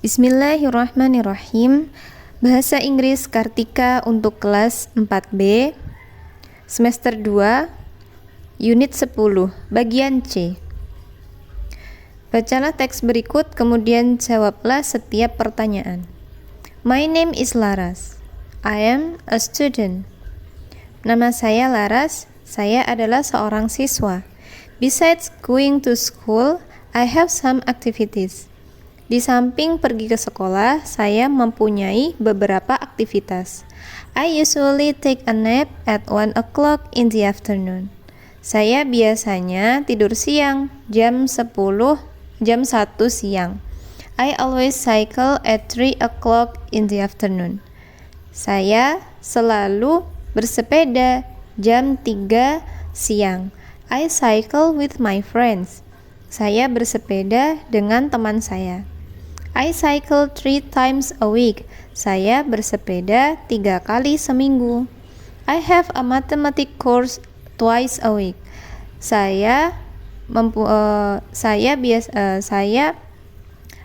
Bismillahirrahmanirrahim. Bahasa Inggris Kartika untuk kelas 4B, semester 2, unit 10, bagian C. Bacalah teks berikut, kemudian jawablah setiap pertanyaan. My name is Laras. I am a student. Nama saya Laras, saya adalah seorang siswa. Besides going to school, I have some activities. Di samping pergi ke sekolah, saya mempunyai beberapa aktivitas. I usually take a nap at 1 o'clock in the afternoon. Saya biasanya tidur siang jam 1 siang. I always cycle at 3 o'clock in the afternoon. Saya selalu bersepeda jam 3 siang. I cycle with my friends. Saya bersepeda dengan teman saya. I cycle 3 times a week. Saya bersepeda 3 kali seminggu. I have a mathematics course twice a week. Saya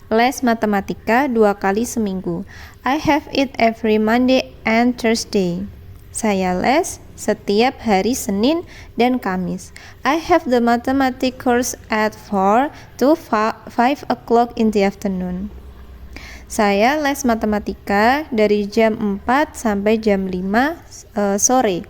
les matematika 2 kali seminggu. I have it every Monday and Thursday. Saya les setiap hari Senin dan Kamis. I have the mathematics course at 4 to 5 o'clock in the afternoon. Saya les matematika dari jam 4 sampai jam 5 sore.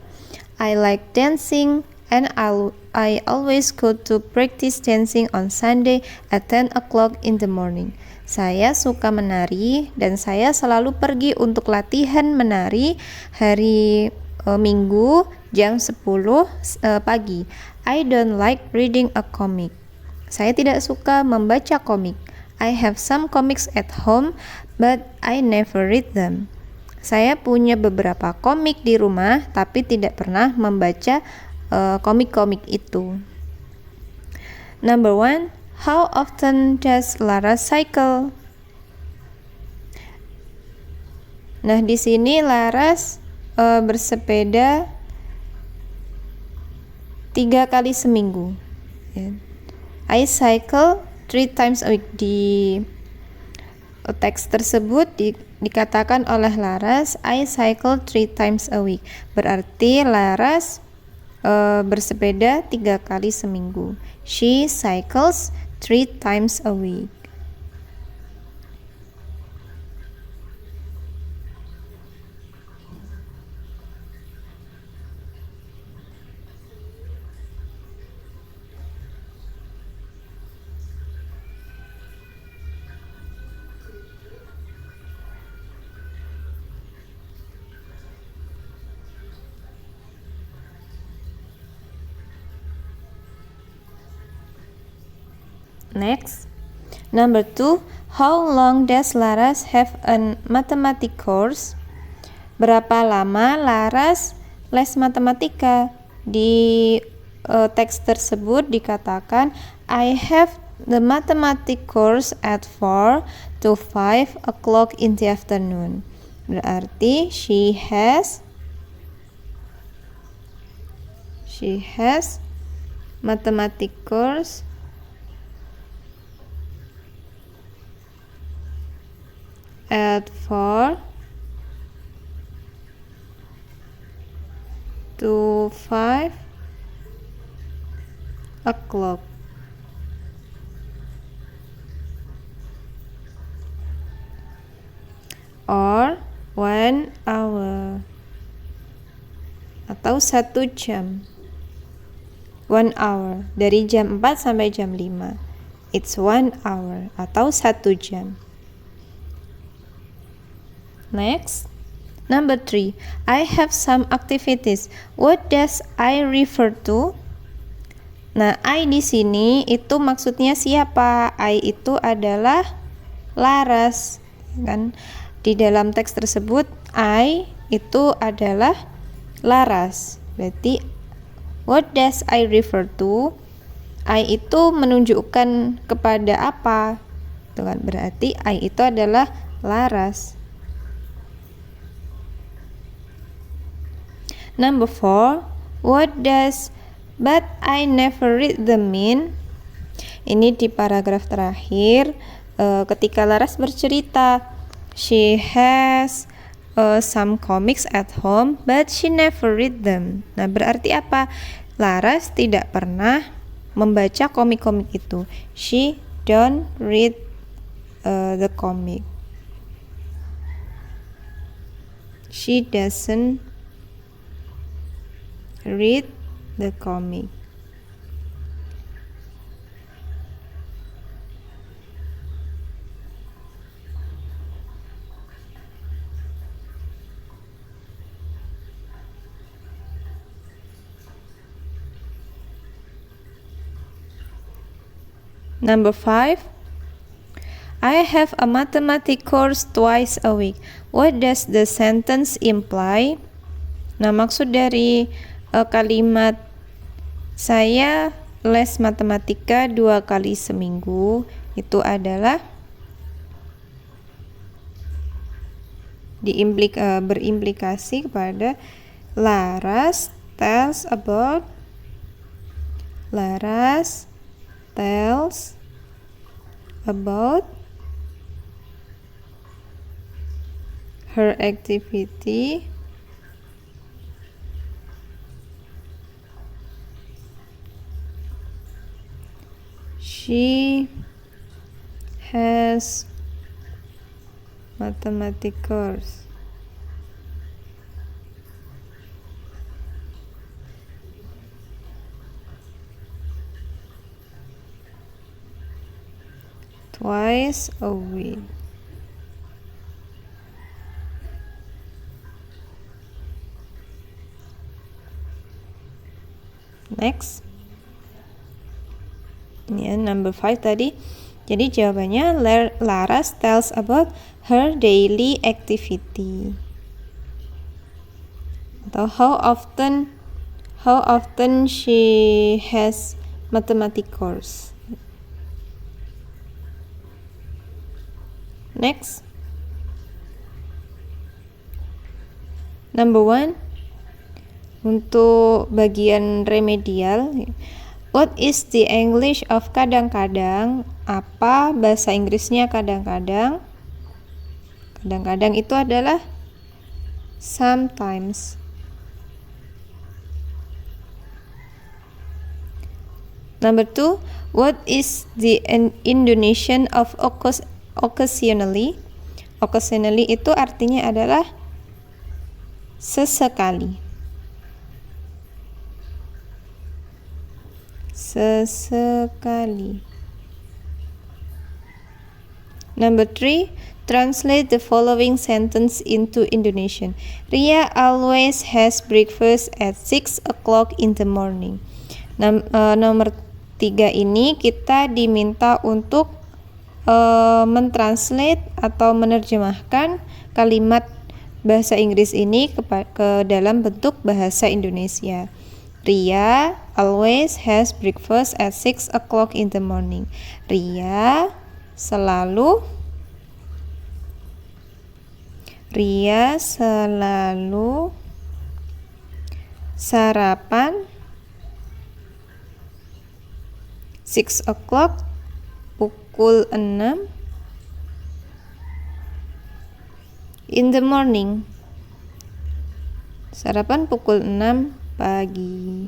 I like dancing and I always go to practice dancing on Sunday at 10 o'clock in the morning. Saya suka menari dan saya selalu pergi untuk latihan menari hari Minggu jam 10 pagi. I don't like reading a comic. Saya tidak suka membaca komik. I have some comics at home, but I never read them. Saya punya beberapa komik di rumah, tapi tidak pernah membaca komik-komik itu. Number 1. How often does Lara cycle? Nah, di sini Laras bersepeda 3 kali seminggu. I cycle 3 times a week. Di teks tersebut dikatakan oleh Laras, I cycle 3 times a week. Berarti Laras bersepeda 3 kali seminggu. She cycles 3 times a week. Next, number 2. How long does Laras have a mathematics course? Berapa lama Laras les matematika? Di teks tersebut dikatakan I have the mathematics course at 4 to 5 o'clock in the afternoon. Berarti she has mathematics course at 4 to 5 o'clock. Or 1 hour. Atau 1 jam. 1 hour. Dari jam 4 sampai jam 5. It's 1 hour. Atau 1 jam. Next, number 3. I have some activities. What does I refer to? Nah, I di sini itu maksudnya siapa? I itu adalah Laras, kan? Di dalam teks tersebut I itu adalah Laras. Berarti what does I refer to? I itu menunjukkan kepada apa? Itu kan berarti I itu adalah Laras. Number 4. What does but I never read them mean? Ini di paragraf terakhir ketika Laras bercerita, she has some comics at home, but she never read them. Nah, berarti apa? Laras tidak pernah membaca komik-komik itu. She don't read the comic. She doesn't read the comic. Number 5. I have a mathematics course twice a week. What does the sentence imply? Nah, maksud dari kalimat saya les matematika 2 kali seminggu itu adalah berimplikasi kepada Laras tells about her activity she has mathematics course. Twice a week. Next. Ini number 5 tadi. Jadi jawabannya Laras tells about her daily activity. Atau how often she has mathematics course. Next. Number 1. Untuk bagian remedial, what is the English of kadang-kadang? Apa bahasa Inggrisnya kadang-kadang? Kadang-kadang itu adalah sometimes. Number 2, what is the Indonesian of occasionally? Occasionally itu artinya adalah sesekali. Sesekali. Number 3, translate the following sentence into Indonesian. Ria always has breakfast at 6 o'clock in the morning. Nomor 3 ini kita diminta untuk mentranslate atau menerjemahkan kalimat bahasa Inggris ini ke dalam bentuk bahasa Indonesia. Ria always has breakfast at 6 o'clock in the morning. Ria selalu sarapan 6 o'clock pukul 6 in the morning. Sarapan pukul 6 pagi.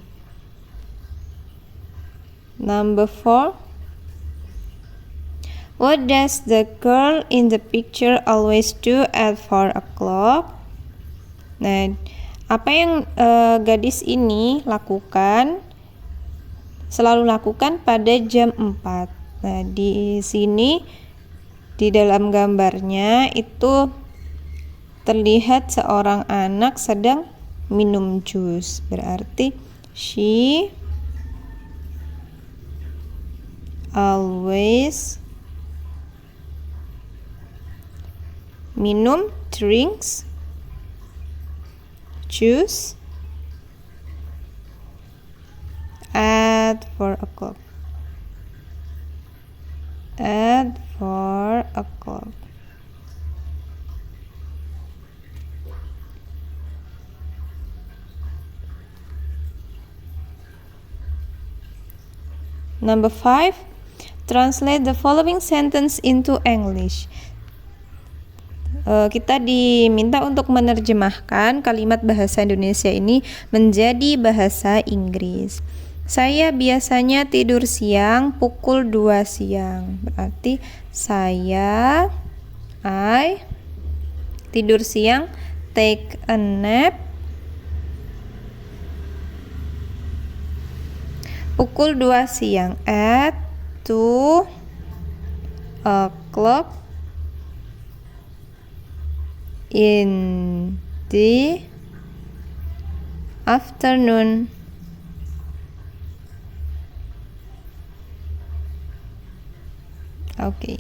Number 4. What does the girl in the picture always do at 4 o'clock? Nah, apa yang gadis ini selalu lakukan pada jam 4. Nah, di sini di dalam gambarnya itu terlihat seorang anak sedang minum jus. Berarti she always drinks juice at 4 o'clock. At 4 o'clock. Number 5. Translate the following sentence into English. Kita diminta untuk menerjemahkan kalimat bahasa Indonesia ini menjadi bahasa Inggris. Saya biasanya tidur siang pukul 2 siang. Berarti I tidur siang, take a nap, pukul 2 siang, at 2 o'clock in the afternoon. Okay.